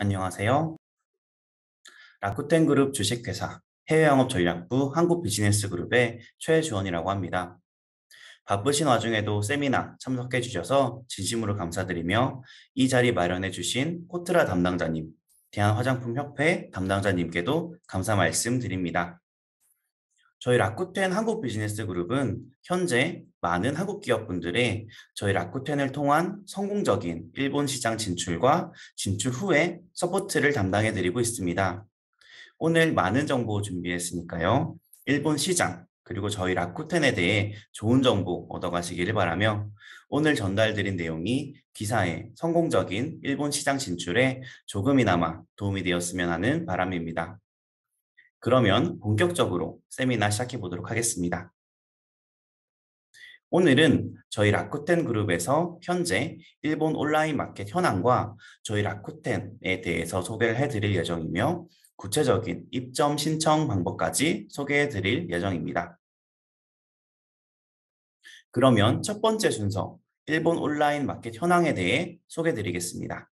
안녕하세요. 라쿠텐 그룹 주식회사 해외영업전략부 한국비즈니스그룹의 최주원이라고 합니다. 바쁘신 와중에도 세미나 참석해 주셔서 진심으로 감사드리며 이 자리 마련해 주신 코트라 담당자님, 대한화장품협회 담당자님께도 감사 말씀드립니다. 저희 라쿠텐 한국비즈니스그룹은 현재 많은 한국 기업분들의 저희 라쿠텐을 통한 성공적인 일본 시장 진출과 진출 후에 서포트를 담당해 드리고 있습니다. 오늘 많은 정보 준비했으니까요. 일본 시장, 그리고 저희 라쿠텐에 대해 좋은 정보 얻어가시기를 바라며 오늘 전달드린 내용이 기사의 성공적인 일본 시장 진출에 조금이나마 도움이 되었으면 하는 바람입니다. 그러면 본격적으로 세미나 시작해 보도록 하겠습니다. 오늘은 저희 라쿠텐 그룹에서 현재 일본 온라인 마켓 현황과 저희 라쿠텐에 대해서 소개를 해드릴 예정이며 구체적인 입점 신청 방법까지 소개해 드릴 예정입니다. 그러면 첫 번째 순서, 일본 온라인 마켓 현황에 대해 소개해 드리겠습니다.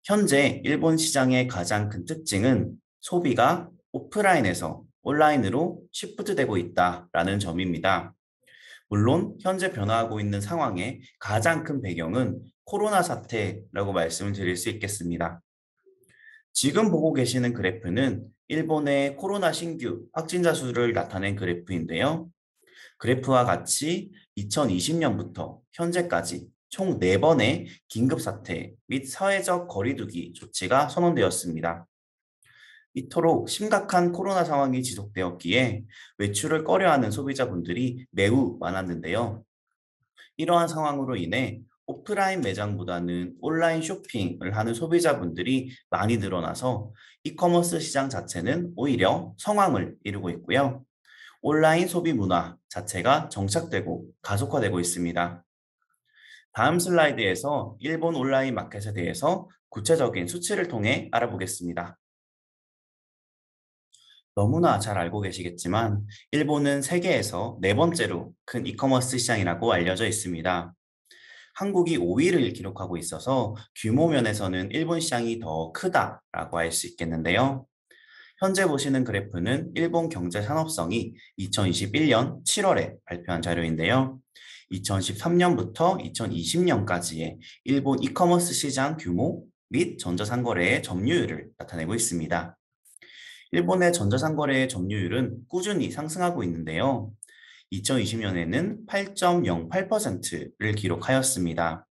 현재 일본 시장의 가장 큰 특징은 소비가 오프라인에서 온라인으로 시프트되고 있다라는 점입니다. 물론 현재 변화하고 있는 상황의 가장 큰 배경은 코로나 사태라고 말씀을 드릴 수 있겠습니다. 지금 보고 계시는 그래프는 일본의 코로나 신규 확진자 수를 나타낸 그래프인데요. 그래프와 같이 2020년부터 현재까지 총 4번의 긴급사태 및 사회적 거리두기 조치가 선언되었습니다. 이토록 심각한 코로나 상황이 지속되었기에 외출을 꺼려하는 소비자분들이 매우 많았는데요. 이러한 상황으로 인해 오프라인 매장보다는 온라인 쇼핑을 하는 소비자분들이 많이 늘어나서 이커머스 시장 자체는 오히려 성황을 이루고 있고요. 온라인 소비 문화 자체가 정착되고 가속화되고 있습니다. 다음 슬라이드에서 일본 온라인 마켓에 대해서 구체적인 수치를 통해 알아보겠습니다. 너무나 잘 알고 계시겠지만 일본은 세계에서 네 번째로 큰 이커머스 시장이라고 알려져 있습니다. 한국이 5위를 기록하고 있어서 규모 면에서는 일본 시장이 더 크다라고 할 수 있겠는데요. 현재 보시는 그래프는 일본 경제산업성이 2021년 7월에 발표한 자료인데요. 2013년부터 2020년까지의 일본 이커머스 시장 규모 및 전자상거래의 점유율을 나타내고 있습니다. 일본의 전자상거래의 점유율은 꾸준히 상승하고 있는데요. 2020년에는 8.08%를 기록하였습니다.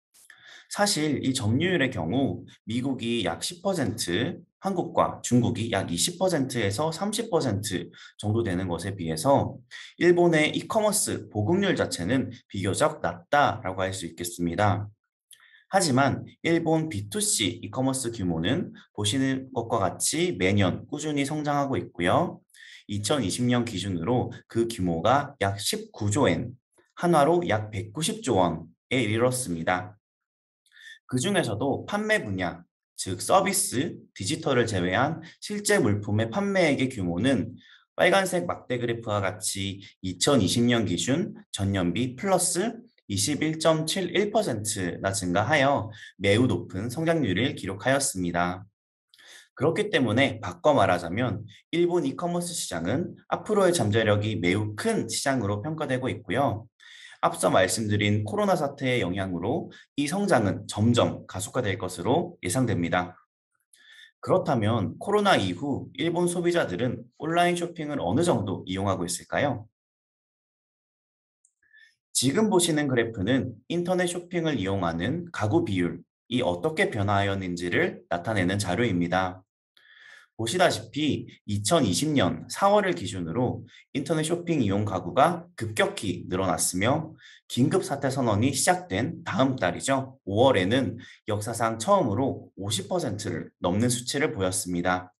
사실 이 점유율의 경우 미국이 약 10%, 한국과 중국이 약 20%에서 30% 정도 되는 것에 비해서 일본의 이커머스 보급률 자체는 비교적 낮다라고 할 수 있겠습니다. 하지만 일본 B2C 이커머스 규모는 보시는 것과 같이 매년 꾸준히 성장하고 있고요. 2020년 기준으로 그 규모가 약 19조 엔, 한화로 약 190조 원에 이르렀습니다. 그 중에서도 판매 분야, 즉 서비스, 디지털을 제외한 실제 물품의 판매액의 규모는 빨간색 막대 그래프와 같이 2020년 기준 전년비 플러스 21.71%나 증가하여 매우 높은 성장률을 기록하였습니다. 그렇기 때문에 바꿔 말하자면 일본 이커머스 시장은 앞으로의 잠재력이 매우 큰 시장으로 평가되고 있고요. 앞서 말씀드린 코로나 사태의 영향으로 이 성장은 점점 가속화될 것으로 예상됩니다. 그렇다면 코로나 이후 일본 소비자들은 온라인 쇼핑을 어느 정도 이용하고 있을까요? 지금 보시는 그래프는 인터넷 쇼핑을 이용하는 가구 비율이 어떻게 변화하였는지를 나타내는 자료입니다. 보시다시피 2020년 4월을 기준으로 인터넷 쇼핑 이용 가구가 급격히 늘어났으며 긴급 사태 선언이 시작된 다음 달이죠. 5월에는 역사상 처음으로 50%를 넘는 수치를 보였습니다.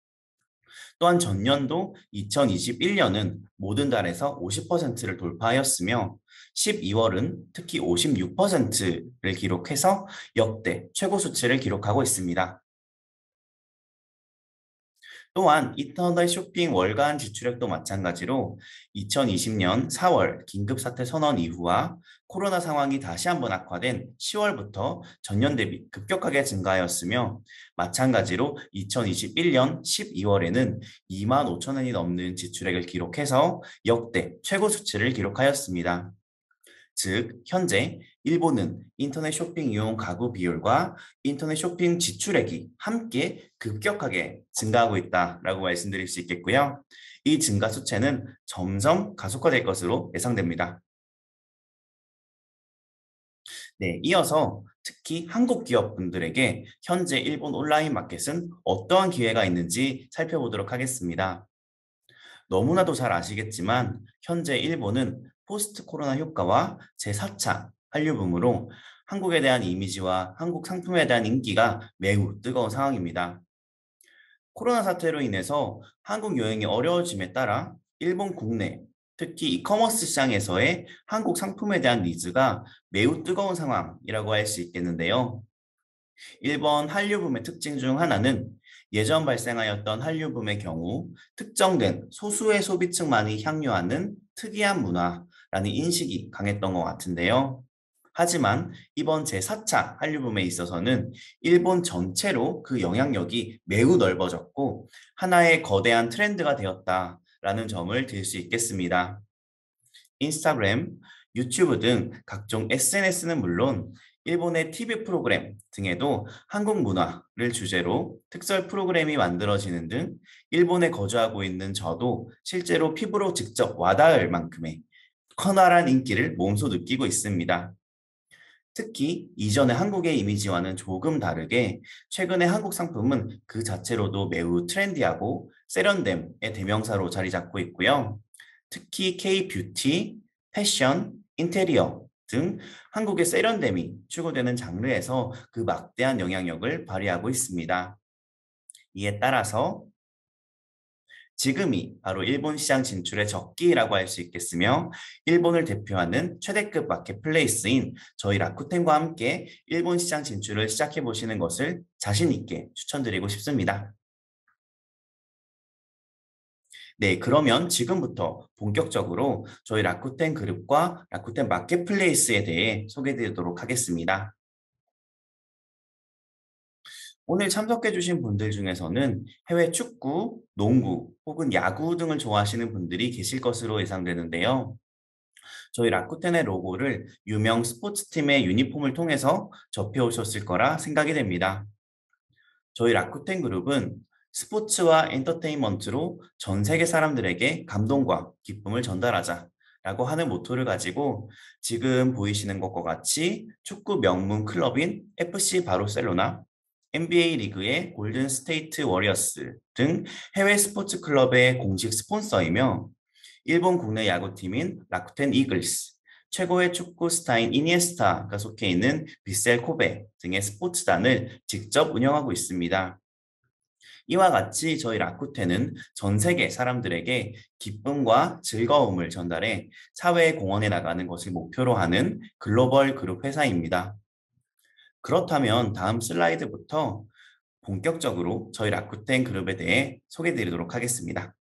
또한 전년도 2021년은 모든 달에서 50%를 돌파하였으며 12월은 특히 56%를 기록해서 역대 최고 수치를 기록하고 있습니다. 또한 인터넷 쇼핑 월간 지출액도 마찬가지로 2020년 4월 긴급사태 선언 이후와 코로나 상황이 다시 한번 악화된 10월부터 전년 대비 급격하게 증가하였으며 마찬가지로 2021년 12월에는 2만 5천 원이 넘는 지출액을 기록해서 역대 최고 수치를 기록하였습니다. 즉, 현재 일본은 인터넷 쇼핑 이용 가구 비율과 인터넷 쇼핑 지출액이 함께 급격하게 증가하고 있다라고 말씀드릴 수 있겠고요. 이 증가 수치는 점점 가속화될 것으로 예상됩니다. 네, 이어서 특히 한국 기업분들에게 현재 일본 온라인 마켓은 어떠한 기회가 있는지 살펴보도록 하겠습니다. 너무나도 잘 아시겠지만 현재 일본은 포스트 코로나 효과와 제4차 한류붐으로 한국에 대한 이미지와 한국 상품에 대한 인기가 매우 뜨거운 상황입니다. 코로나 사태로 인해서 한국 여행이 어려워짐에 따라 일본 국내, 특히 이커머스 시장에서의 한국 상품에 대한 니즈가 매우 뜨거운 상황이라고 할 수 있겠는데요. 일본 한류붐의 특징 중 하나는 예전 발생하였던 한류붐의 경우 특정된 소수의 소비층만이 향유하는 특이한 문화라는 인식이 강했던 것 같은데요. 하지만 이번 제4차 한류붐에 있어서는 일본 전체로 그 영향력이 매우 넓어졌고 하나의 거대한 트렌드가 되었다라는 점을 들 수 있겠습니다. 인스타그램, 유튜브 등 각종 SNS는 물론 일본의 TV 프로그램 등에도 한국 문화를 주제로 특설 프로그램이 만들어지는 등 일본에 거주하고 있는 저도 실제로 피부로 직접 와닿을 만큼의 커다란 인기를 몸소 느끼고 있습니다. 특히 이전의 한국의 이미지와는 조금 다르게 최근의 한국 상품은 그 자체로도 매우 트렌디하고 세련됨의 대명사로 자리 잡고 있고요. 특히 K-뷰티, 패션, 인테리어 등 한국의 세련됨이 추구되는 장르에서 그 막대한 영향력을 발휘하고 있습니다. 이에 따라서 지금이 바로 일본 시장 진출의 적기라고 할 수 있겠으며 일본을 대표하는 최대급 마켓플레이스인 저희 라쿠텐과 함께 일본 시장 진출을 시작해 보시는 것을 자신 있게 추천드리고 싶습니다. 네, 그러면 지금부터 본격적으로 저희 라쿠텐 그룹과 라쿠텐 마켓플레이스에 대해 소개해 드리도록 하겠습니다. 오늘 참석해 주신 분들 중에서는 해외 축구, 농구 혹은 야구 등을 좋아하시는 분들이 계실 것으로 예상되는데요. 저희 라쿠텐의 로고를 유명 스포츠팀의 유니폼을 통해서 접해 오셨을 거라 생각이 됩니다. 저희 라쿠텐 그룹은 스포츠와 엔터테인먼트로 전 세계 사람들에게 감동과 기쁨을 전달하자 라고 하는 모토를 가지고 지금 보이시는 것과 같이 축구 명문 클럽인 FC 바르셀로나, NBA 리그의 골든 스테이트 워리어스 등 해외 스포츠 클럽의 공식 스폰서이며 일본 국내 야구팀인 라쿠텐 이글스, 최고의 축구 스타인 이니에스타가 속해 있는 빗셀 코베 등의 스포츠단을 직접 운영하고 있습니다. 이와 같이 저희 라쿠텐은 전 세계 사람들에게 기쁨과 즐거움을 전달해 사회에 공헌해 나가는 것을 목표로 하는 글로벌 그룹 회사입니다. 그렇다면 다음 슬라이드부터 본격적으로 저희 라쿠텐 그룹에 대해 소개해 드리도록 하겠습니다.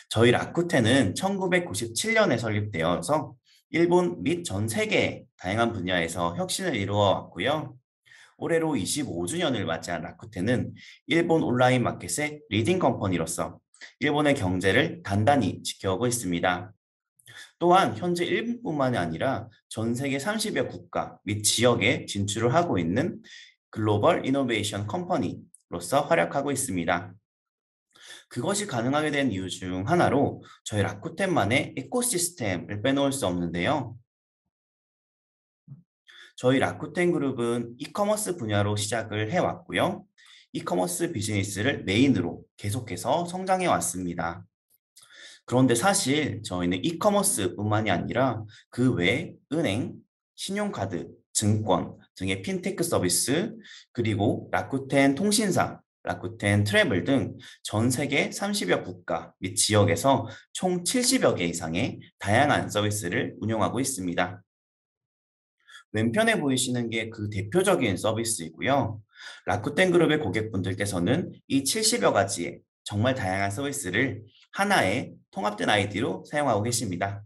저희 라쿠텐은 1997년에 설립되어서 일본 및 전 세계 다양한 분야에서 혁신을 이루어 왔고요. 올해로 25주년을 맞이한 라쿠텐은 일본 온라인 마켓의 리딩 컴퍼니로서 일본의 경제를 단단히 지켜오고 있습니다. 또한 현재 일본뿐만이 아니라 전 세계 30여 국가 및 지역에 진출을 하고 있는 글로벌 이노베이션 컴퍼니로서 활약하고 있습니다. 그것이 가능하게 된 이유 중 하나로 저희 라쿠텐만의 에코시스템을 빼놓을 수 없는데요. 저희 라쿠텐 그룹은 이커머스 분야로 시작을 해왔고요. 이커머스 비즈니스를 메인으로 계속해서 성장해 왔습니다. 그런데 사실 저희는 이커머스뿐만이 아니라 그 외 은행, 신용카드, 증권 등의 핀테크 서비스, 그리고 라쿠텐 통신사, 라쿠텐 트래블 등 전 세계 30여 국가 및 지역에서 총 70여 개 이상의 다양한 서비스를 운영하고 있습니다. 왼편에 보이시는 게 그 대표적인 서비스이고요. 라쿠텐 그룹의 고객분들께서는 이 70여 가지의 정말 다양한 서비스를 하나의 통합된 아이디로 사용하고 계십니다.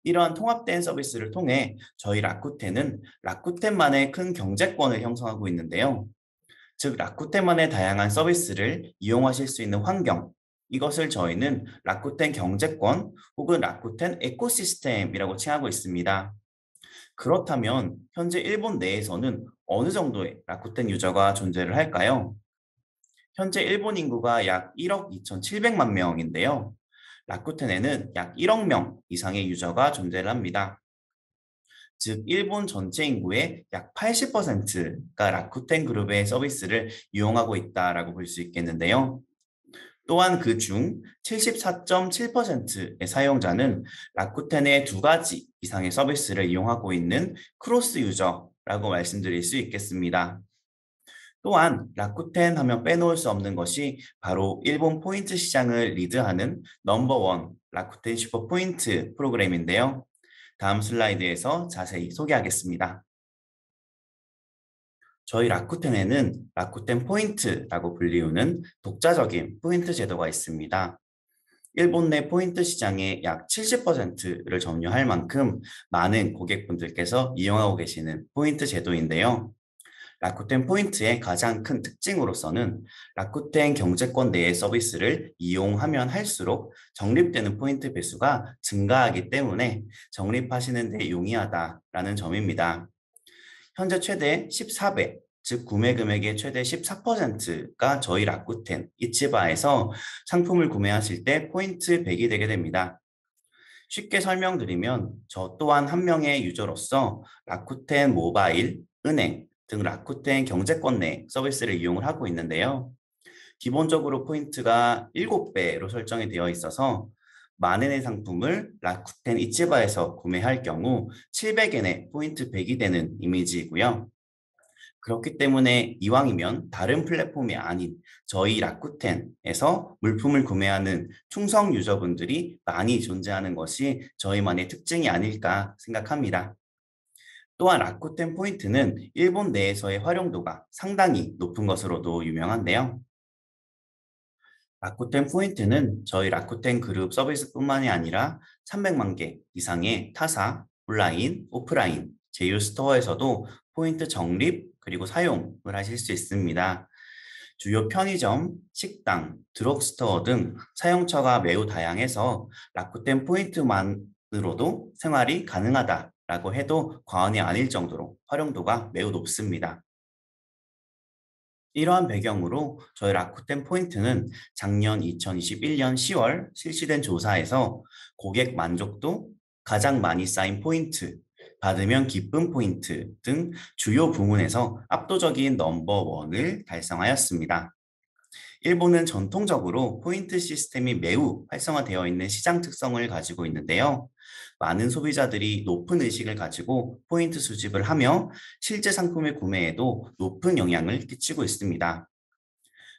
이러한 통합된 서비스를 통해 저희 라쿠텐은 라쿠텐만의 큰 경제권을 형성하고 있는데요. 즉, 라쿠텐만의 다양한 서비스를 이용하실 수 있는 환경, 이것을 저희는 라쿠텐 경제권 혹은 라쿠텐 에코시스템이라고 칭하고 있습니다. 그렇다면 현재 일본 내에서는 어느 정도의 라쿠텐 유저가 존재를 할까요? 현재 일본 인구가 약 1억 2,700만 명인데요. 라쿠텐에는 약 1억 명 이상의 유저가 존재를 합니다. 즉, 일본 전체 인구의 약 80%가 라쿠텐 그룹의 서비스를 이용하고 있다라고 볼 수 있겠는데요. 또한 그중 74.7%의 사용자는 라쿠텐의 두 가지 이상의 서비스를 이용하고 있는 크로스 유저라고 말씀드릴 수 있겠습니다. 또한 라쿠텐 하면 빼놓을 수 없는 것이 바로 일본 포인트 시장을 리드하는 넘버원 라쿠텐 슈퍼 포인트 프로그램인데요. 다음 슬라이드에서 자세히 소개하겠습니다. 저희 라쿠텐에는 라쿠텐 포인트라고 불리우는 독자적인 포인트 제도가 있습니다. 일본 내 포인트 시장의 약 70%를 점유할 만큼 많은 고객분들께서 이용하고 계시는 포인트 제도인데요. 라쿠텐 포인트의 가장 큰 특징으로서는 라쿠텐 경제권 내의 서비스를 이용하면 할수록 적립되는 포인트 배수가 증가하기 때문에 적립하시는 데 용이하다라는 점입니다. 현재 최대 14배, 즉 구매 금액의 최대 14%가 저희 라쿠텐 이치바에서 상품을 구매하실 때 포인트 100이 되게 됩니다. 쉽게 설명드리면 저 또한 한 명의 유저로서 라쿠텐 모바일, 은행 등 라쿠텐 경제권 내 서비스를 이용을 하고 있는데요. 기본적으로 포인트가 7배로 설정이 되어 있어서 만엔의 상품을 라쿠텐 이치바에서 구매할 경우 700엔의 포인트 100이 되는 이미지이고요. 그렇기 때문에 이왕이면 다른 플랫폼이 아닌 저희 라쿠텐에서 물품을 구매하는 충성 유저분들이 많이 존재하는 것이 저희만의 특징이 아닐까 생각합니다. 또한 라쿠텐 포인트는 일본 내에서의 활용도가 상당히 높은 것으로도 유명한데요. 라쿠텐 포인트는 저희 라쿠텐 그룹 서비스뿐만이 아니라 300만 개 이상의 타사, 온라인, 오프라인, 제휴 스토어에서도 포인트 적립 그리고 사용을 하실 수 있습니다. 주요 편의점, 식당, 드럭스토어 등 사용처가 매우 다양해서 라쿠텐 포인트만으로도 생활이 가능하다라고 해도 과언이 아닐 정도로 활용도가 매우 높습니다. 이러한 배경으로 저희 라쿠텐 포인트는 작년 2021년 10월 실시된 조사에서 고객 만족도, 가장 많이 쌓인 포인트, 받으면 기쁨 포인트 등 주요 부문에서 압도적인 넘버원을 달성하였습니다. 일본은 전통적으로 포인트 시스템이 매우 활성화되어 있는 시장 특성을 가지고 있는데요. 많은 소비자들이 높은 의식을 가지고 포인트 수집을 하며 실제 상품의 구매에도 높은 영향을 끼치고 있습니다.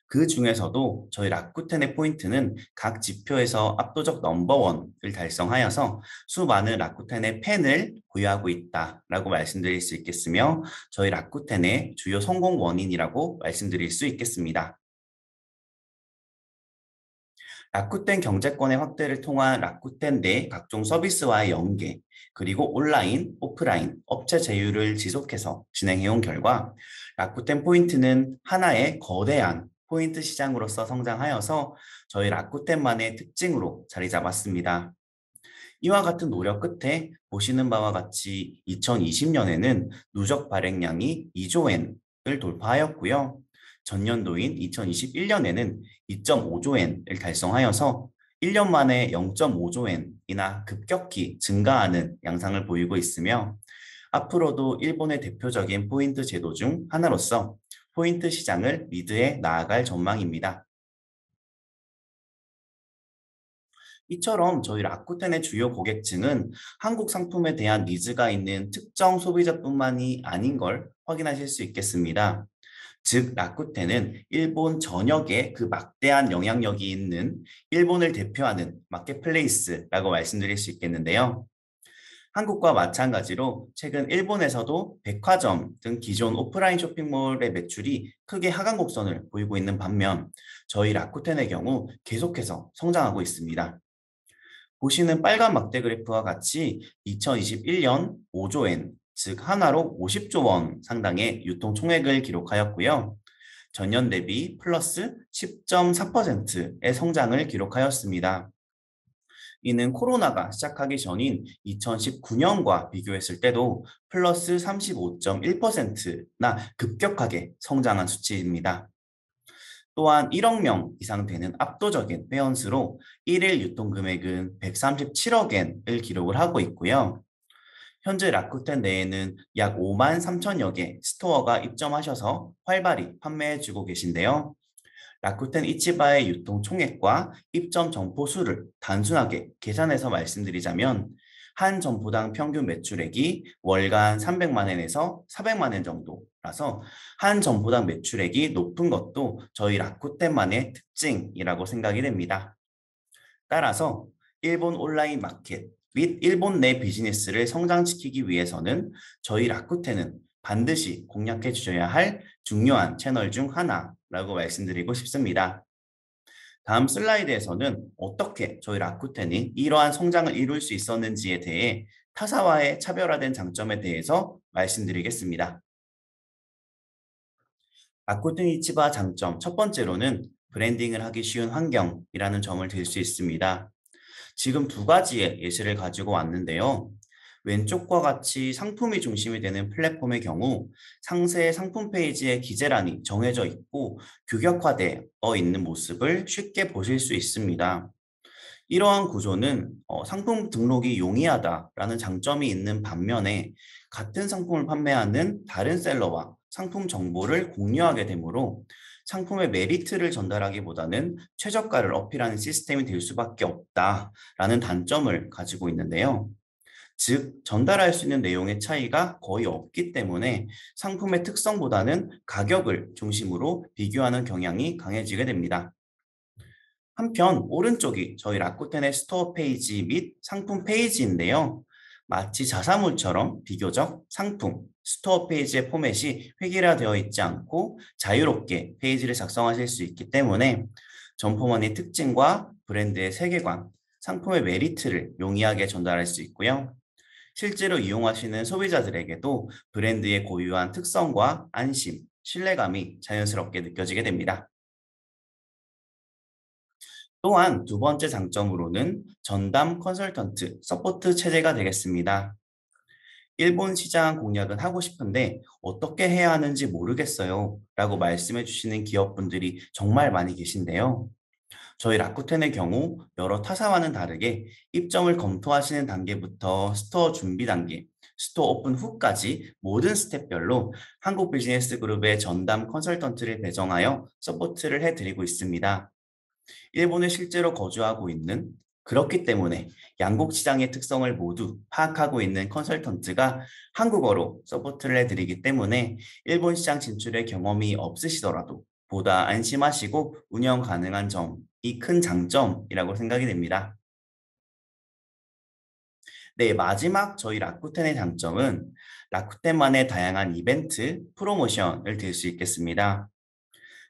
그 중에서도 저희 라쿠텐의 포인트는 각 지표에서 압도적 넘버원을 달성하여서 수많은 라쿠텐의 팬을 보유하고 있다라고 말씀드릴 수 있겠으며 저희 라쿠텐의 주요 성공 원인이라고 말씀드릴 수 있겠습니다. 라쿠텐 경제권의 확대를 통한 라쿠텐 내 각종 서비스와의 연계, 그리고 온라인, 오프라인, 업체 제휴를 지속해서 진행해온 결과 라쿠텐 포인트는 하나의 거대한 포인트 시장으로서 성장하여서 저희 라쿠텐만의 특징으로 자리 잡았습니다. 이와 같은 노력 끝에 보시는 바와 같이 2020년에는 누적 발행량이 2조 엔을 돌파하였고요. 전년도인 2021년에는 2.5조 엔을 달성하여서 1년 만에 0.5조 엔이나 급격히 증가하는 양상을 보이고 있으며 앞으로도 일본의 대표적인 포인트 제도 중 하나로서 포인트 시장을 리드해 나아갈 전망입니다. 이처럼 저희 라쿠텐의 주요 고객층은 한국 상품에 대한 니즈가 있는 특정 소비자뿐만이 아닌 걸 확인하실 수 있겠습니다. 즉, 라쿠텐은 일본 전역에 그 막대한 영향력이 있는 일본을 대표하는 마켓플레이스라고 말씀드릴 수 있겠는데요. 한국과 마찬가지로 최근 일본에서도 백화점 등 기존 오프라인 쇼핑몰의 매출이 크게 하강 곡선을 보이고 있는 반면 저희 라쿠텐의 경우 계속해서 성장하고 있습니다. 보시는 빨간 막대 그래프와 같이 2021년 5조 엔, 즉 하나로 50조 원 상당의 유통 총액을 기록하였고요. 전년 대비 플러스 10.4%의 성장을 기록하였습니다. 이는 코로나가 시작하기 전인 2019년과 비교했을 때도 플러스 35.1%나 급격하게 성장한 수치입니다. 또한 1억 명 이상 되는 압도적인 회원수로 1일 유통금액은 137억 엔을 기록을 하고 있고요. 현재 라쿠텐 내에는 약 5만 3천여 개 스토어가 입점하셔서 활발히 판매해주고 계신데요. 라쿠텐 이치바의 유통 총액과 입점 점포 수를 단순하게 계산해서 말씀드리자면 한 점포당 평균 매출액이 월간 300만 엔에서 400만 엔 정도라서 한 점포당 매출액이 높은 것도 저희 라쿠텐만의 특징이라고 생각이 됩니다. 따라서 일본 온라인 마켓 및 일본 내 비즈니스를 성장시키기 위해서는 저희 라쿠텐은 반드시 공략해 주셔야 할 중요한 채널 중 하나라고 말씀드리고 싶습니다. 다음 슬라이드에서는 어떻게 저희 라쿠텐이 이러한 성장을 이룰 수 있었는지에 대해 타사와의 차별화된 장점에 대해서 말씀드리겠습니다. 라쿠텐 이치바 장점 첫 번째로는 브랜딩을 하기 쉬운 환경이라는 점을 들 수 있습니다. 지금 두 가지의 예시를 가지고 왔는데요. 왼쪽과 같이 상품이 중심이 되는 플랫폼의 경우 상세 상품 페이지의 기재란이 정해져 있고 규격화되어 있는 모습을 쉽게 보실 수 있습니다. 이러한 구조는 상품 등록이 용이하다라는 장점이 있는 반면에 같은 상품을 판매하는 다른 셀러와 상품 정보를 공유하게 되므로 상품의 메리트를 전달하기보다는 최저가를 어필하는 시스템이 될 수밖에 없다라는 단점을 가지고 있는데요. 즉, 전달할 수 있는 내용의 차이가 거의 없기 때문에 상품의 특성보다는 가격을 중심으로 비교하는 경향이 강해지게 됩니다. 한편 오른쪽이 저희 라쿠텐의 스토어 페이지 및 상품 페이지인데요. 마치 자사몰처럼 비교적 상품, 스토어 페이지의 포맷이 획일화되어 있지 않고 자유롭게 페이지를 작성하실 수 있기 때문에 점포만의 특징과 브랜드의 세계관, 상품의 메리트를 용이하게 전달할 수 있고요. 실제로 이용하시는 소비자들에게도 브랜드의 고유한 특성과 안심, 신뢰감이 자연스럽게 느껴지게 됩니다. 또한 두 번째 장점으로는 전담 컨설턴트, 서포트 체제가 되겠습니다. 일본 시장 공략은 하고 싶은데 어떻게 해야 하는지 모르겠어요. 라고 말씀해 주시는 기업분들이 정말 많이 계신데요. 저희 라쿠텐의 경우 여러 타사와는 다르게 입점을 검토하시는 단계부터 스토어 준비 단계, 스토어 오픈 후까지 모든 스텝별로 한국 비즈니스 그룹의 전담 컨설턴트를 배정하여 서포트를 해드리고 있습니다. 일본에 실제로 거주하고 있는 그렇기 때문에 양국 시장의 특성을 모두 파악하고 있는 컨설턴트가 한국어로 서포트를 해드리기 때문에 일본 시장 진출의 경험이 없으시더라도 보다 안심하시고 운영 가능한 점이 큰 장점이라고 생각이 됩니다. 네, 마지막 저희 라쿠텐의 장점은 라쿠텐만의 다양한 이벤트, 프로모션을 들 수 있겠습니다.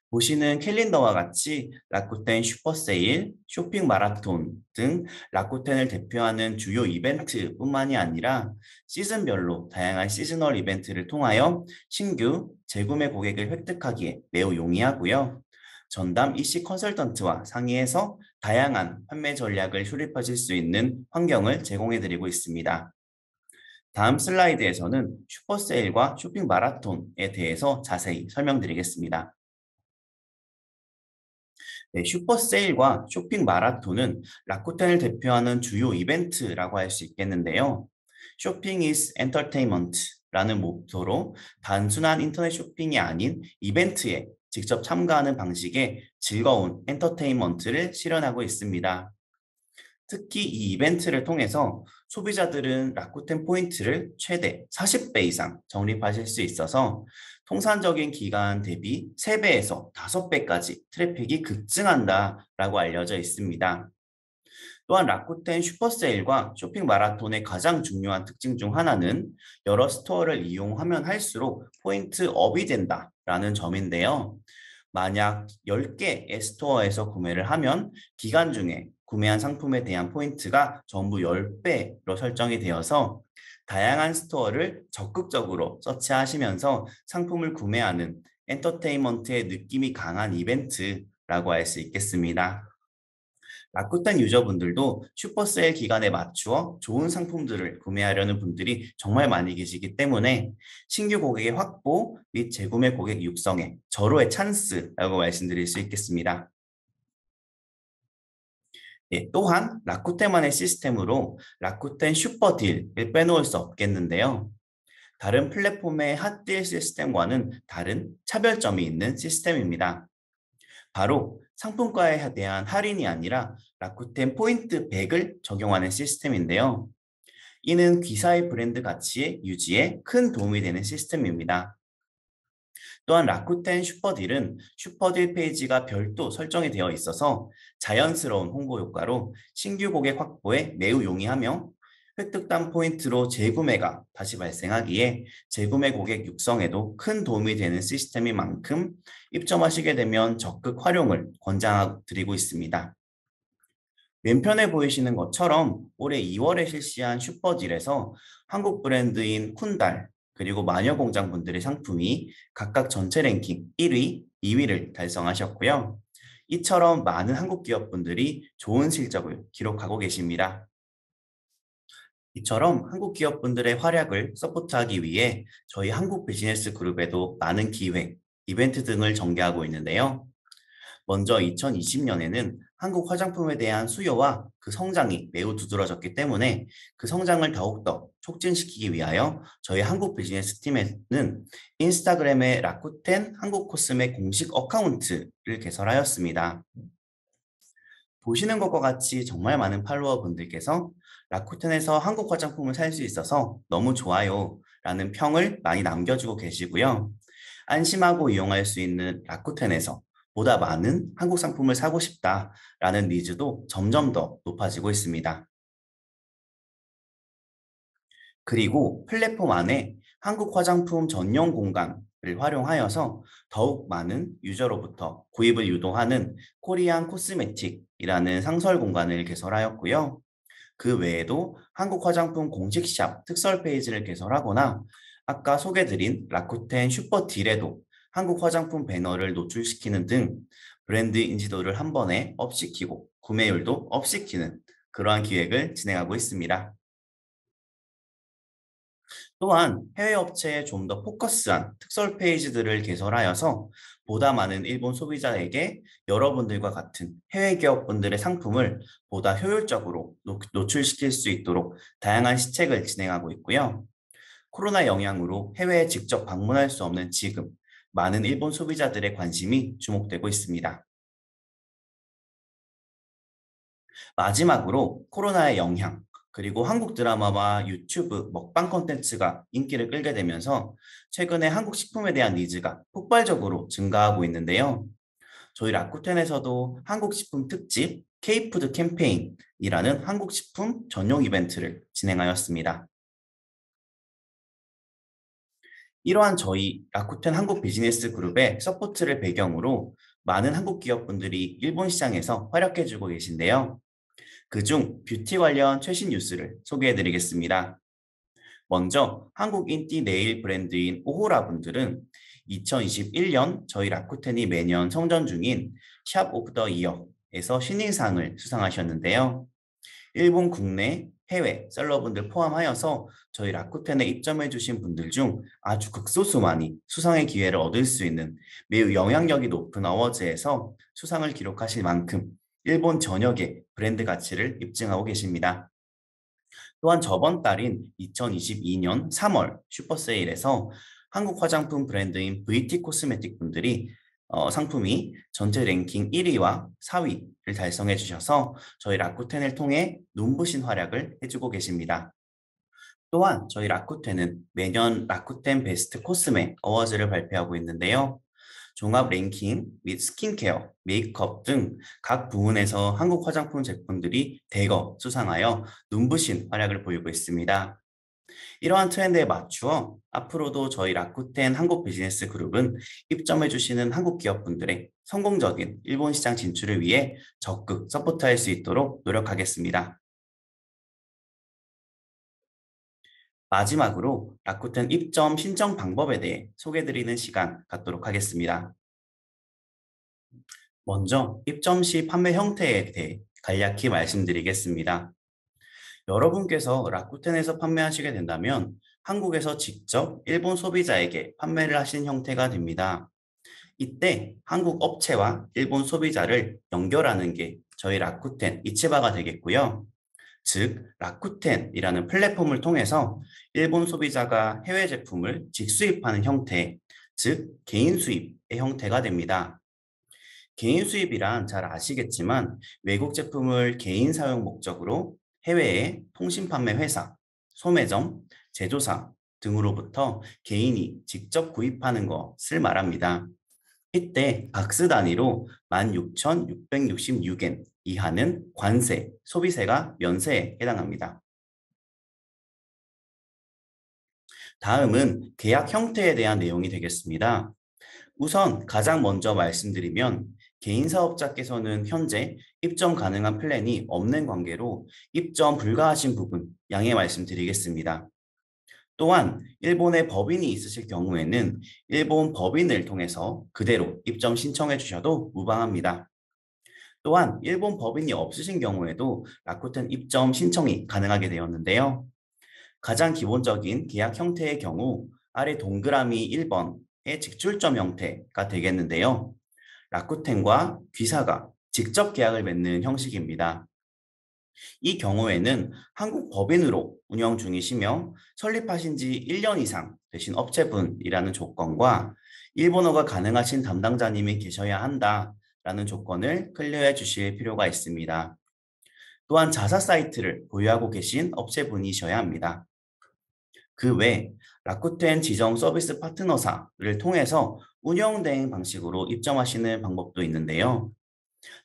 보시는 캘린더와 같이 라쿠텐 슈퍼세일, 쇼핑 마라톤 등 라쿠텐을 대표하는 주요 이벤트뿐만이 아니라 시즌별로 다양한 시즈널 이벤트를 통하여 신규 재구매 고객을 획득하기에 매우 용이하고요. 전담 EC 컨설턴트와 상의해서 다양한 판매 전략을 수립하실 수 있는 환경을 제공해 드리고 있습니다. 다음 슬라이드에서는 슈퍼세일과 쇼핑 마라톤에 대해서 자세히 설명드리겠습니다. 네, 슈퍼 세일과 쇼핑 마라톤은 라쿠텐을 대표하는 주요 이벤트라고 할 수 있겠는데요. 쇼핑 is entertainment라는 모토로 단순한 인터넷 쇼핑이 아닌 이벤트에 직접 참가하는 방식의 즐거운 엔터테인먼트를 실현하고 있습니다. 특히 이 이벤트를 통해서 소비자들은 라쿠텐 포인트를 최대 40배 이상 적립하실 수 있어서 통산적인 기간 대비 3배에서 5배까지 트래픽이 급증한다라고 알려져 있습니다. 또한 라쿠텐 슈퍼세일과 쇼핑 마라톤의 가장 중요한 특징 중 하나는 여러 스토어를 이용하면 할수록 포인트 업이 된다라는 점인데요. 만약 10개의 스토어에서 구매를 하면 기간 중에 구매한 상품에 대한 포인트가 전부 10배로 설정이 되어서 다양한 스토어를 적극적으로 서치하시면서 상품을 구매하는 엔터테인먼트의 느낌이 강한 이벤트라고 할 수 있겠습니다. 라쿠텐 유저분들도 슈퍼세일 기간에 맞추어 좋은 상품들을 구매하려는 분들이 정말 많이 계시기 때문에 신규 고객의 확보 및 재구매 고객 육성에 절호의 찬스라고 말씀드릴 수 있겠습니다. 예, 또한 라쿠텐만의 시스템으로 라쿠텐 슈퍼딜을 빼놓을 수 없겠는데요. 다른 플랫폼의 핫딜 시스템과는 다른 차별점이 있는 시스템입니다. 바로 상품가에 대한 할인이 아니라 라쿠텐 포인트 100을 적용하는 시스템인데요. 이는 귀사의 브랜드 가치의 유지에 큰 도움이 되는 시스템입니다. 또한 라쿠텐 슈퍼딜은 슈퍼딜 페이지가 별도 설정이 되어 있어서 자연스러운 홍보 효과로 신규 고객 확보에 매우 용이하며 획득당 포인트로 재구매가 다시 발생하기에 재구매 고객 육성에도 큰 도움이 되는 시스템인 만큼 입점하시게 되면 적극 활용을 권장드리고 있습니다. 왼편에 보이시는 것처럼 올해 2월에 실시한 슈퍼딜에서 한국 브랜드인 쿤달 그리고 마녀공장 분들의 상품이 각각 전체 랭킹 1위, 2위를 달성하셨고요. 이처럼 많은 한국 기업분들이 좋은 실적을 기록하고 계십니다. 이처럼 한국 기업분들의 활약을 서포트하기 위해 저희 한국 비즈니스 그룹에도 많은 기획, 이벤트 등을 전개하고 있는데요. 먼저 2020년에는 한국 화장품에 대한 수요와 그 성장이 매우 두드러졌기 때문에 그 성장을 더욱더 촉진시키기 위하여 저희 한국 비즈니스 팀에는 인스타그램의 라쿠텐 한국 코스메 공식 어카운트를 개설하였습니다. 보시는 것과 같이 정말 많은 팔로워 분들께서 라쿠텐에서 한국 화장품을 살 수 있어서 너무 좋아요 라는 평을 많이 남겨주고 계시고요. 안심하고 이용할 수 있는 라쿠텐에서 보다 많은 한국 상품을 사고 싶다라는 니즈도 점점 더 높아지고 있습니다. 그리고 플랫폼 안에 한국 화장품 전용 공간을 활용하여서 더욱 많은 유저로부터 구입을 유도하는 코리안 코스메틱이라는 상설 공간을 개설하였고요. 그 외에도 한국 화장품 공식 샵 특설 페이지를 개설하거나 아까 소개드린 라쿠텐 슈퍼딜에도 한국 화장품 배너를 노출시키는 등 브랜드 인지도를 한 번에 업시키고 구매율도 업시키는 그러한 기획을 진행하고 있습니다. 또한 해외 업체에 좀 더 포커스한 특설 페이지들을 개설하여서 보다 많은 일본 소비자에게 여러분들과 같은 해외 기업분들의 상품을 보다 효율적으로 노출시킬 수 있도록 다양한 시책을 진행하고 있고요. 코로나 영향으로 해외에 직접 방문할 수 없는 지금 많은 일본 소비자들의 관심이 주목되고 있습니다. 마지막으로 코로나의 영향, 그리고 한국 드라마와 유튜브 먹방 콘텐츠가 인기를 끌게 되면서 최근에 한국 식품에 대한 니즈가 폭발적으로 증가하고 있는데요. 저희 라쿠텐에서도 한국 식품 특집 K푸드 캠페인이라는 한국 식품 전용 이벤트를 진행하였습니다. 이러한 저희 라쿠텐 한국 비즈니스 그룹의 서포트를 배경으로 많은 한국 기업분들이 일본 시장에서 활약해주고 계신데요. 그중 뷰티 관련 최신 뉴스를 소개해 드리겠습니다. 먼저 한국 인기 네일 브랜드인 오호라 분들은 2021년 저희 라쿠텐이 매년 성전 중인 샵 오브 더 이어에서 신인상을 수상하셨는데요. 일본 국내 해외 셀러분들 포함하여서 저희 라쿠텐에 입점해 주신 분들 중 아주 극소수만이 수상의 기회를 얻을 수 있는 매우 영향력이 높은 어워즈에서 수상을 기록하실 만큼 일본 전역의 브랜드 가치를 입증하고 계십니다. 또한 저번 달인 2022년 3월 슈퍼세일에서 한국 화장품 브랜드인 VT 코스메틱 분들이 상품이 전체 랭킹 1위와 4위를 달성해 주셔서 저희 라쿠텐을 통해 눈부신 활약을 해주고 계십니다. 또한 저희 라쿠텐은 매년 라쿠텐 베스트 코스메 어워즈를 발표하고 있는데요. 종합 랭킹 및 스킨케어, 메이크업 등 각 부문에서 한국 화장품 제품들이 대거 수상하여 눈부신 활약을 보이고 있습니다. 이러한 트렌드에 맞추어 앞으로도 저희 라쿠텐 한국 비즈니스 그룹은 입점해 주시는 한국 기업분들의 성공적인 일본 시장 진출을 위해 적극 서포트할 수 있도록 노력하겠습니다. 마지막으로 라쿠텐 입점 신청 방법에 대해 소개드리는 시간 갖도록 하겠습니다. 먼저 입점 시 판매 형태에 대해 간략히 말씀드리겠습니다. 여러분께서 라쿠텐에서 판매하시게 된다면 한국에서 직접 일본 소비자에게 판매를 하신 형태가 됩니다. 이때 한국 업체와 일본 소비자를 연결하는 게 저희 라쿠텐 이치바가 되겠고요. 즉, 라쿠텐이라는 플랫폼을 통해서 일본 소비자가 해외 제품을 직수입하는 형태, 즉, 개인 수입의 형태가 됩니다. 개인 수입이란 잘 아시겠지만 외국 제품을 개인 사용 목적으로 해외의 통신 판매 회사, 소매점, 제조사 등으로부터 개인이 직접 구입하는 것을 말합니다. 이때 박스 단위로 16,666엔 이하는 관세, 소비세가 면세에 해당합니다. 다음은 계약 형태에 대한 내용이 되겠습니다. 우선 가장 먼저 말씀드리면 개인 사업자께서는 현재 입점 가능한 플랜이 없는 관계로 입점 불가하신 부분 양해 말씀드리겠습니다. 또한 일본에 법인이 있으실 경우에는 일본 법인을 통해서 그대로 입점 신청해 주셔도 무방합니다. 또한 일본 법인이 없으신 경우에도 라쿠텐 입점 신청이 가능하게 되었는데요. 가장 기본적인 계약 형태의 경우 아래 동그라미 1번의 직출점 형태가 되겠는데요. 라쿠텐과 귀사가 직접 계약을 맺는 형식입니다. 이 경우에는 한국 법인으로 운영 중이시며 설립하신 지 1년 이상 되신 업체분이라는 조건과 일본어가 가능하신 담당자님이 계셔야 한다라는 조건을 클리어해 주실 필요가 있습니다. 또한 자사 사이트를 보유하고 계신 업체분이셔야 합니다. 그 외 라쿠텐 지정 서비스 파트너사를 통해서 운영 대행 방식으로 입점하시는 방법도 있는데요.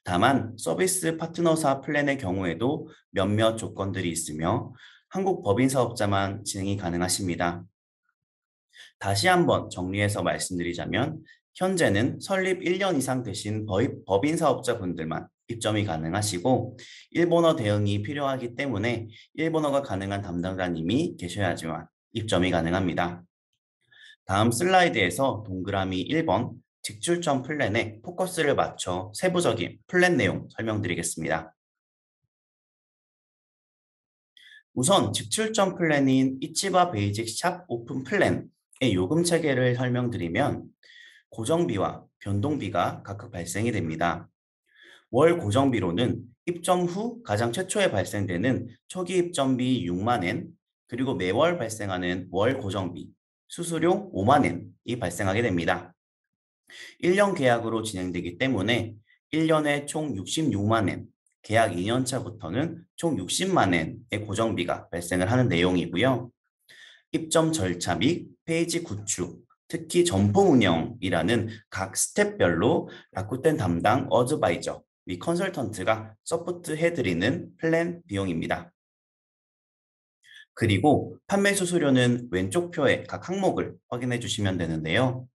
다만 서비스 파트너사 플랜의 경우에도 몇몇 조건들이 있으며 한국 법인 사업자만 진행이 가능하십니다. 다시 한번 정리해서 말씀드리자면 현재는 설립 1년 이상 되신 법인 사업자분들만 입점이 가능하시고 일본어 대응이 필요하기 때문에 일본어가 가능한 담당자님이 계셔야지만 입점이 가능합니다. 다음 슬라이드에서 동그라미 1번 직출점 플랜에 포커스를 맞춰 세부적인 플랜 내용 설명드리겠습니다. 우선 직출점 플랜인 이치바 베이직 샵 오픈 플랜의 요금 체계를 설명드리면 고정비와 변동비가 각각 발생이 됩니다. 월 고정비로는 입점 후 가장 최초에 발생되는 초기 입점비 6만 엔, 그리고 매월 발생하는 월 고정비, 수수료 5만 엔이 발생하게 됩니다. 1년 계약으로 진행되기 때문에 1년에 총 66만 엔, 계약 2년 차부터는 총 60만 엔의 고정비가 발생을 하는 내용이고요. 입점 절차 및 페이지 구축, 특히 점포 운영이라는 각 스텝별로 라쿠텐 담당 어드바이저 및 컨설턴트가 서포트 해드리는 플랜 비용입니다. 그리고 판매 수수료는 왼쪽 표의 각 항목을 확인해 주시면 되는데요.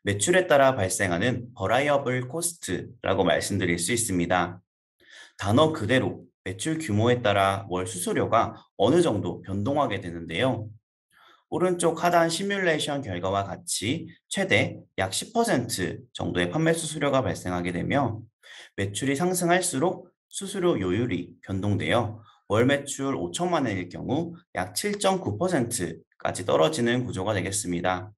매출에 따라 발생하는 버라이어블 코스트라고 말씀드릴 수 있습니다. 단어 그대로 매출 규모에 따라 월 수수료가 어느 정도 변동하게 되는데요. 오른쪽 하단 시뮬레이션 결과와 같이 최대 약 10% 정도의 판매 수수료가 발생하게 되며 매출이 상승할수록 수수료 요율이 변동되어 월 매출 5천만 원일 경우 약 7.9%까지 떨어지는 구조가 되겠습니다.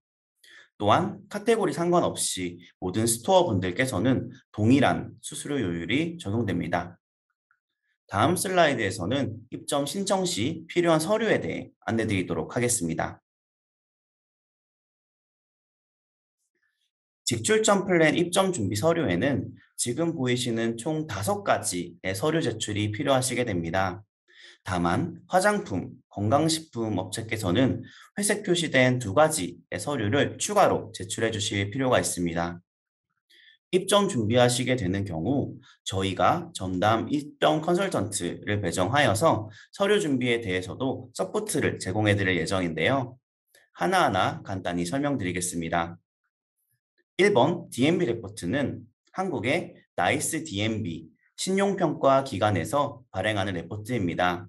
또한 카테고리 상관없이 모든 스토어 분들께서는 동일한 수수료 요율이 적용됩니다. 다음 슬라이드에서는 입점 신청 시 필요한 서류에 대해 안내드리도록 하겠습니다. 직출점 플랜 입점 준비 서류에는 지금 보이시는 총 5가지의 서류 제출이 필요하시게 됩니다. 다만 화장품, 건강식품 업체께서는 회색 표시된 2가지의 서류를 추가로 제출해 주실 필요가 있습니다. 입점 준비하시게 되는 경우 저희가 전담 입점 컨설턴트를 배정하여서 서류 준비에 대해서도 서포트를 제공해 드릴 예정인데요. 하나하나 간단히 설명드리겠습니다. 1번 DMB 레포트는 한국의 나이스 DMB 신용평가 기관에서 발행하는 레포트입니다.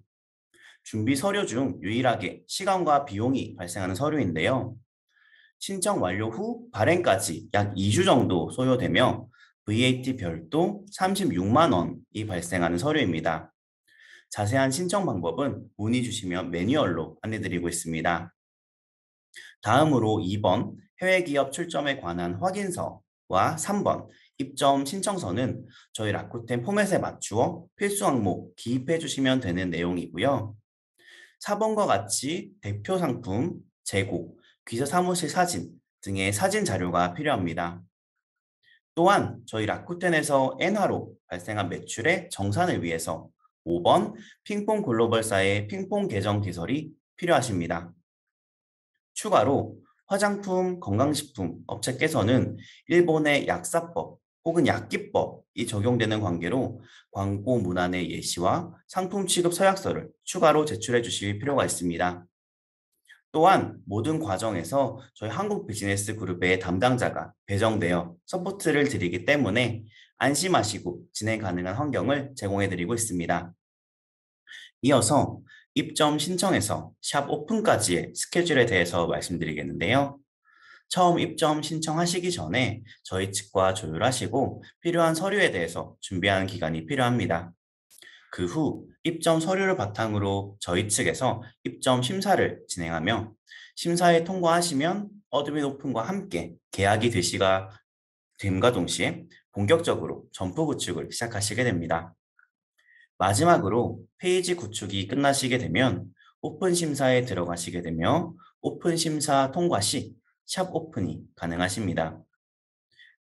준비 서류 중 유일하게 시간과 비용이 발생하는 서류인데요. 신청 완료 후 발행까지 약 2주 정도 소요되며 VAT 별도 36만 원이 발생하는 서류입니다. 자세한 신청 방법은 문의 주시면 매뉴얼로 안내드리고 있습니다. 다음으로 2번 해외 기업 출점에 관한 확인서와 3번 입점 신청서는 저희 라쿠텐 포맷에 맞추어 필수 항목 기입해 주시면 되는 내용이고요. 4번과 같이 대표 상품, 재고, 귀사 사무실 사진 등의 사진 자료가 필요합니다. 또한 저희 라쿠텐에서 엔화로 발생한 매출의 정산을 위해서 5번 핑퐁 글로벌사의 핑퐁 계정 개설이 필요하십니다. 추가로 화장품, 건강식품 업체께서는 일본의 약사법 혹은 약기법이 적용되는 관계로 광고 문안의 예시와 상품 취급 서약서를 추가로 제출해 주실 필요가 있습니다. 또한 모든 과정에서 저희 한국 비즈니스 그룹의 담당자가 배정되어 서포트를 드리기 때문에 안심하시고 진행 가능한 환경을 제공해 드리고 있습니다. 이어서 입점 신청에서 샵 오픈까지의 스케줄에 대해서 말씀드리겠는데요. 처음 입점 신청하시기 전에 저희 측과 조율하시고 필요한 서류에 대해서 준비하는 기간이 필요합니다. 그 후 입점 서류를 바탕으로 저희 측에서 입점 심사를 진행하며 심사에 통과하시면 어드민 오픈과 함께 계약이 되시가 됨과 동시에 본격적으로 점포 구축을 시작하시게 됩니다. 마지막으로 페이지 구축이 끝나시게 되면 오픈 심사에 들어가시게 되며 오픈 심사 통과 시 샵 오픈이 가능하십니다.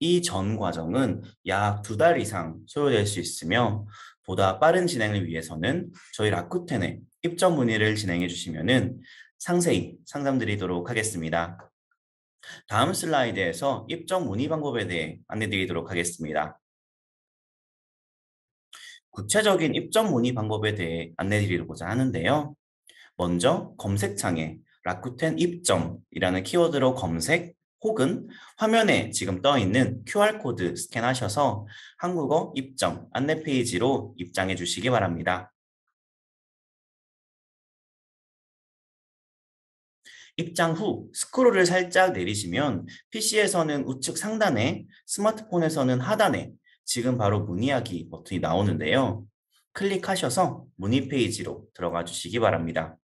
이 전 과정은 약 2달 이상 소요될 수 있으며 보다 빠른 진행을 위해서는 저희 라쿠텐에 입점 문의를 진행해 주시면 상세히 상담드리도록 하겠습니다. 다음 슬라이드에서 입점 문의 방법에 대해 안내드리도록 하겠습니다. 구체적인 입점 문의 방법에 대해 안내드리고자 하는데요. 먼저 검색창에 라쿠텐 입점이라는 키워드로 검색 혹은 화면에 지금 떠 있는 QR코드 스캔하셔서 한국어 입점 안내 페이지로 입장해 주시기 바랍니다. 입장 후 스크롤을 살짝 내리시면 PC에서는 우측 상단에 스마트폰에서는 하단에 지금 바로 문의하기 버튼이 나오는데요. 클릭하셔서 문의 페이지로 들어가 주시기 바랍니다.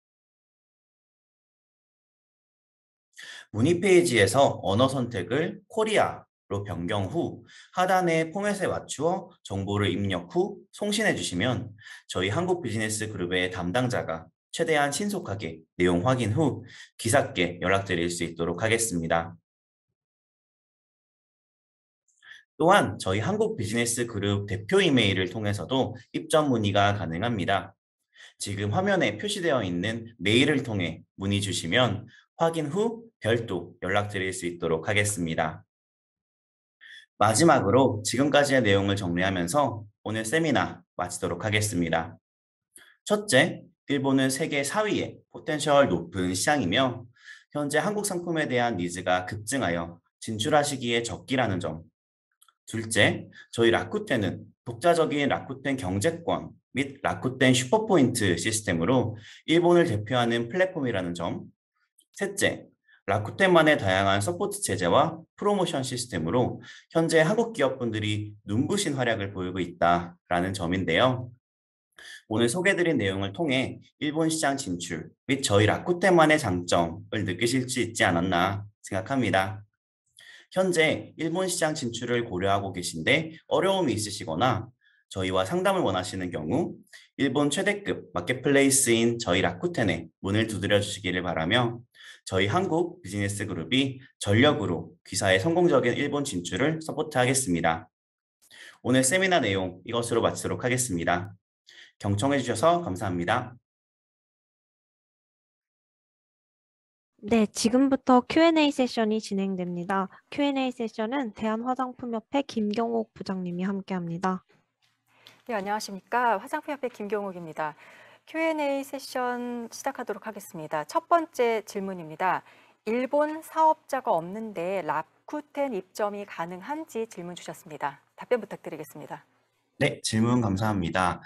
문의 페이지에서 언어 선택을 코리아로 변경 후 하단의 포맷에 맞추어 정보를 입력 후送신해 주시면 저희 한국 비즈니스 그룹의 담당자가 최대한 신속하게 내용 확인 후 기사께 연락드릴 수 있도록 하겠습니다. 또한 저희 한국 비즈니스 그룹 대표 이메일을 통해서도 입점 문의가 가능합니다. 지금 화면에 표시되어 있는 메일을 통해 문의 주시면 확인 후 별도 연락드릴 수 있도록 하겠습니다. 마지막으로 지금까지의 내용을 정리하면서 오늘 세미나 마치도록 하겠습니다. 첫째, 일본은 세계 4위의 포텐셜 높은 시장이며 현재 한국 상품에 대한 니즈가 급증하여 진출하시기에 적기라는 점. 둘째, 저희 라쿠텐은 독자적인 라쿠텐 경제권 및 라쿠텐 슈퍼포인트 시스템으로 일본을 대표하는 플랫폼이라는 점. 셋째, 라쿠텐만의 다양한 서포트 체제와 프로모션 시스템으로 현재 한국 기업분들이 눈부신 활약을 보이고 있다라는 점인데요. 오늘 소개드린 내용을 통해 일본 시장 진출 및 저희 라쿠텐만의 장점을 느끼실 수 있지 않았나 생각합니다. 현재 일본 시장 진출을 고려하고 계신데 어려움이 있으시거나 저희와 상담을 원하시는 경우 일본 최대급 마켓플레이스인 저희 라쿠텐에 문을 두드려 주시기를 바라며 저희 한국 비즈니스 그룹이 전력으로 귀사의 성공적인 일본 진출을 서포트하겠습니다. 오늘 세미나 내용 이것으로 마치도록 하겠습니다. 경청해 주셔서 감사합니다. 네, 지금부터 Q&A 세션이 진행됩니다. Q&A 세션은 대한화장품협회 김경옥 부장님이 함께합니다. 네, 안녕하십니까. 화장품협회 김경옥입니다. Q&A 세션 시작하도록 하겠습니다. 첫 번째 질문입니다. 일본 사업자가 없는데 라쿠텐 입점이 가능한지 질문 주셨습니다. 답변 부탁드리겠습니다. 네, 질문 감사합니다.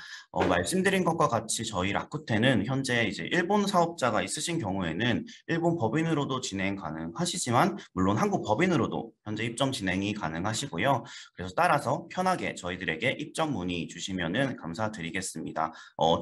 말씀드린 것과 같이 저희 라쿠텐은 현재 이제 일본 사업자가 있으신 경우에는 일본 법인으로도 진행 가능하시지만 물론 한국 법인으로도 현재 입점 진행이 가능하시고요. 그래서 따라서 편하게 저희들에게 입점 문의 주시면은 감사드리겠습니다.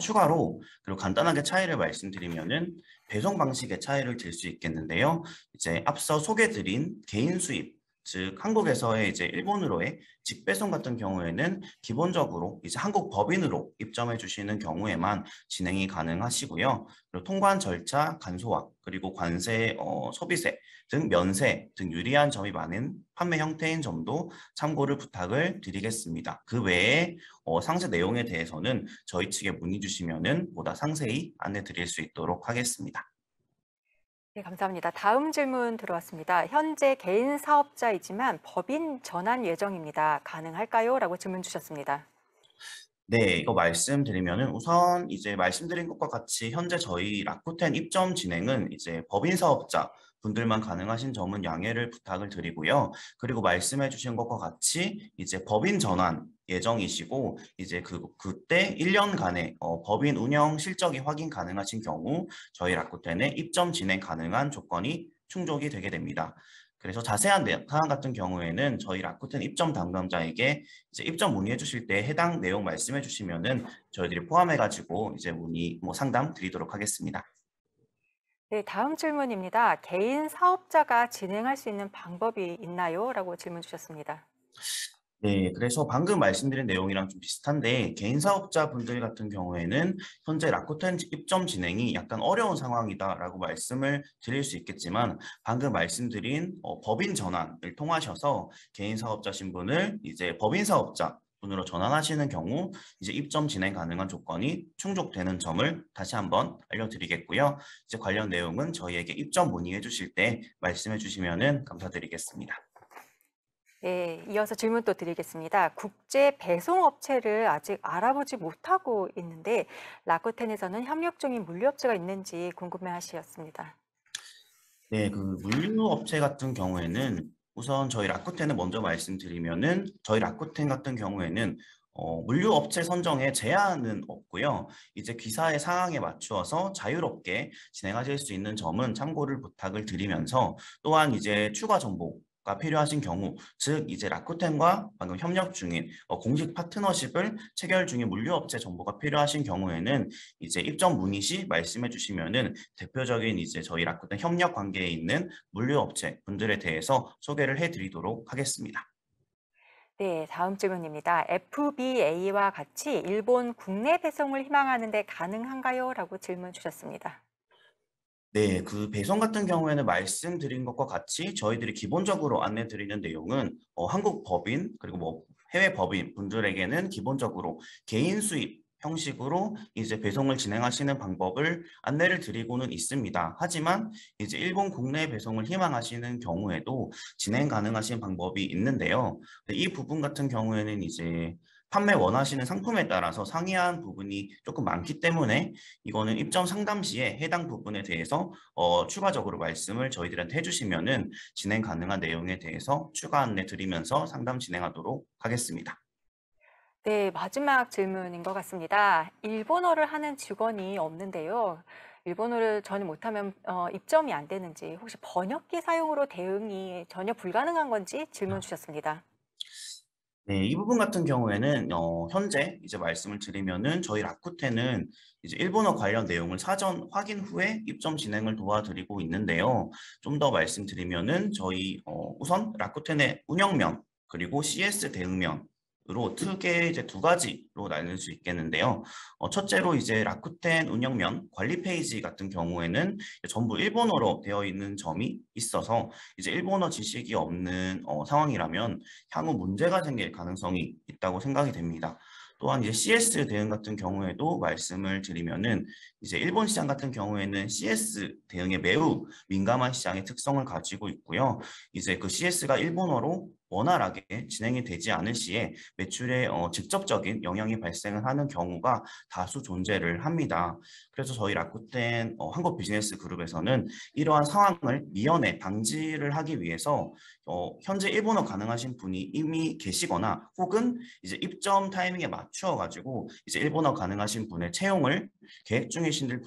추가로 그리고 간단하게 차이를 말씀드리면은 배송 방식의 차이를 들 수 있겠는데요. 이제 앞서 소개드린 개인 수입 즉 한국에서의 이제 일본으로의 직배송 같은 경우에는 기본적으로 이제 한국 법인으로 입점해 주시는 경우에만 진행이 가능하시고요. 그리고 통관 절차 간소화 그리고 관세, 소비세 등 면세 등 유리한 점이 많은 판매 형태인 점도 참고를 부탁을 드리겠습니다. 그 외에 상세 내용에 대해서는 저희 측에 문의 주시면은 보다 상세히 안내 드릴 수 있도록 하겠습니다. 네, 감사합니다. 다음 질문 들어왔습니다. 현재 개인 사업자이지만 법인 전환 예정입니다. 가능할까요? 라고 질문 주셨습니다. 네, 이거 말씀드리면은 우선 이제 말씀드린 것과 같이 현재 저희 라쿠텐 입점 진행은 이제 법인 사업자 분들만 가능하신 점은 양해를 부탁을 드리고요. 그리고 말씀해 주신 것과 같이 이제 법인 전환 예정이시고 이제 그때 1년간의 법인 운영 실적이 확인 가능하신 경우 저희 라쿠텐의 입점 진행 가능한 조건이 충족이 되게 됩니다. 그래서 자세한 사항 같은 경우에는 저희 라쿠텐 입점 담당자에게 이제 입점 문의해 주실 때 해당 내용 말씀해 주시면은 저희들이 포함해 가지고 이제 문의 상담 드리도록 하겠습니다. 네, 다음 질문입니다. 개인 사업자가 진행할 수 있는 방법이 있나요? 라고 질문 주셨습니다. 네, 그래서 방금 말씀드린 내용이랑 좀 비슷한데 개인 사업자분들 같은 경우에는 현재 라쿠텐 입점 진행이 약간 어려운 상황이다라고 말씀을 드릴 수 있겠지만 방금 말씀드린 법인 전환을 통하셔서 개인 사업자 신분을 이제 법인 사업자 분으로 전환하시는 경우 이제 입점 진행 가능한 조건이 충족되는 점을 다시 한번 알려드리겠고요. 이제 관련 내용은 저희에게 입점 문의해 주실 때 말씀해 주시면은 감사드리겠습니다. 네, 이어서 질문 또 드리겠습니다. 국제 배송 업체를 아직 알아보지 못하고 있는데 라쿠텐에서는 협력 중인 물류업체가 있는지 궁금해하셨습니다. 네, 그 물류 업체 같은 경우에는 우선 저희 라쿠텐을 먼저 말씀드리면은 저희 라쿠텐 같은 경우에는 물류 업체 선정에 제한은 없고요. 이제 기사의 상황에 맞추어서 자유롭게 진행하실 수 있는 점은 참고를 부탁을 드리면서 또한 이제 추가 정보가 필요하신 경우, 즉 이제 라쿠텐과 방금 협력 중인 공식 파트너십을 체결 중인 물류 업체 정보가 필요하신 경우에는 이제 입점 문의 시 말씀해 주시면은 대표적인 이제 저희 라쿠텐 협력 관계에 있는 물류업체 분들에 대해서 소개를 해드리도록 하겠습니다. 네, 다음 질문입니다. FBA와 같이 일본 국내 배송을 희망하는데 가능한가요? 라고 질문 주셨습니다. 네, 그 배송 같은 경우에는 말씀드린 것과 같이 저희들이 기본적으로 안내 드리는 내용은 한국 법인 그리고 뭐 해외 법인 분들에게는 기본적으로 개인 수입 형식으로 이제 배송을 진행하시는 방법을 안내를 드리고는 있습니다. 하지만 이제 일본 국내 배송을 희망하시는 경우에도 진행 가능하신 방법이 있는데요. 이 부분 같은 경우에는 이제 판매 원하시는 상품에 따라서 상이한 부분이 조금 많기 때문에 이거는 입점 상담 시에 해당 부분에 대해서 추가적으로 말씀을 저희들한테 해주시면은 진행 가능한 내용에 대해서 추가 안내 드리면서 상담 진행하도록 하겠습니다. 네, 마지막 질문인 것 같습니다. 일본어를 하는 직원이 없는데요. 일본어를 전혀 못하면 입점이 안 되는지, 혹시 번역기 사용으로 대응이 전혀 불가능한 건지 질문 주셨습니다. 네, 이 부분 같은 경우에는 현재 이제 말씀을 드리면은 저희 라쿠텐은 이제 일본어 관련 내용을 사전 확인 후에 입점 진행을 도와드리고 있는데요. 좀 더 말씀드리면은 저희 우선 라쿠텐의 운영면 그리고 CS 대응면 으로 크게 이제 두 가지로 나눌 수 있겠는데요. 첫째로 이제 라쿠텐 운영면 관리 페이지 같은 경우에는 전부 일본어로 되어 있는 점이 있어서 이제 일본어 지식이 없는 상황이라면 향후 문제가 생길 가능성이 있다고 생각이 됩니다. 또한 이제 CS 대응 같은 경우에도 말씀을 드리면은 이제 일본 시장 같은 경우에는 CS 대응에 매우 민감한 시장의 특성을 가지고 있고요. 이제 그 CS가 일본어로 원활하게 진행이 되지 않을 시에 매출에 직접적인 영향이 발생을 하는 경우가 다수 존재를 합니다. 그래서 저희 라쿠텐 한국 비즈니스 그룹에서는 이러한 상황을 미연에 방지를 하기 위해서 현재 일본어 가능하신 분이 이미 계시거나 혹은 이제 입점 타이밍에 맞추어 가지고 이제 일본어 가능하신 분의 채용을 계획 중이신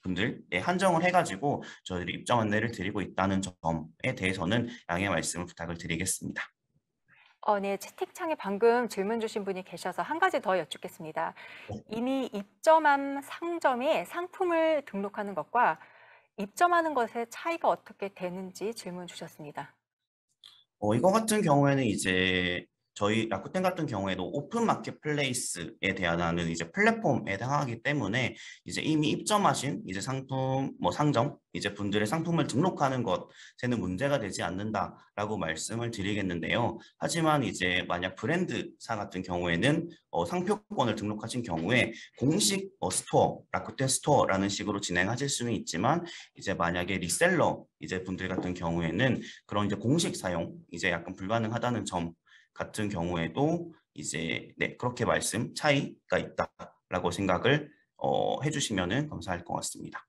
분들에 한정을 해가지고 저희들이 입점 안내를 드리고 있다는 점에 대해서는 양해 말씀을 부탁을 드리겠습니다. 네, 채팅창에 방금 질문 주신 분이 계셔서 한 가지 더 여쭙겠습니다. 이미 입점한 상점에 상품을 등록하는 것과 입점하는 것의 차이가 어떻게 되는지 질문 주셨습니다. 이거 같은 경우에는 이제 저희 라쿠텐 같은 경우에도 오픈 마켓플레이스에 대한 이제 플랫폼에 해당하기 때문에 이제 이미 입점하신 이제 상품 상점 이제 분들의 상품을 등록하는 것에는 문제가 되지 않는다라고 말씀을 드리겠는데요. 하지만 이제 만약 브랜드사 같은 경우에는 상표권을 등록하신 경우에 공식 스토어, 라쿠텐 스토어라는 식으로 진행하실 수는 있지만 이제 만약에 리셀러 이제 분들 같은 경우에는 그런 이제 공식 사용 이제 약간 불가능하다는 점 같은 경우에도 이제 그렇게 차이가 있다라고 생각을 해주시면은 감사할 것 같습니다.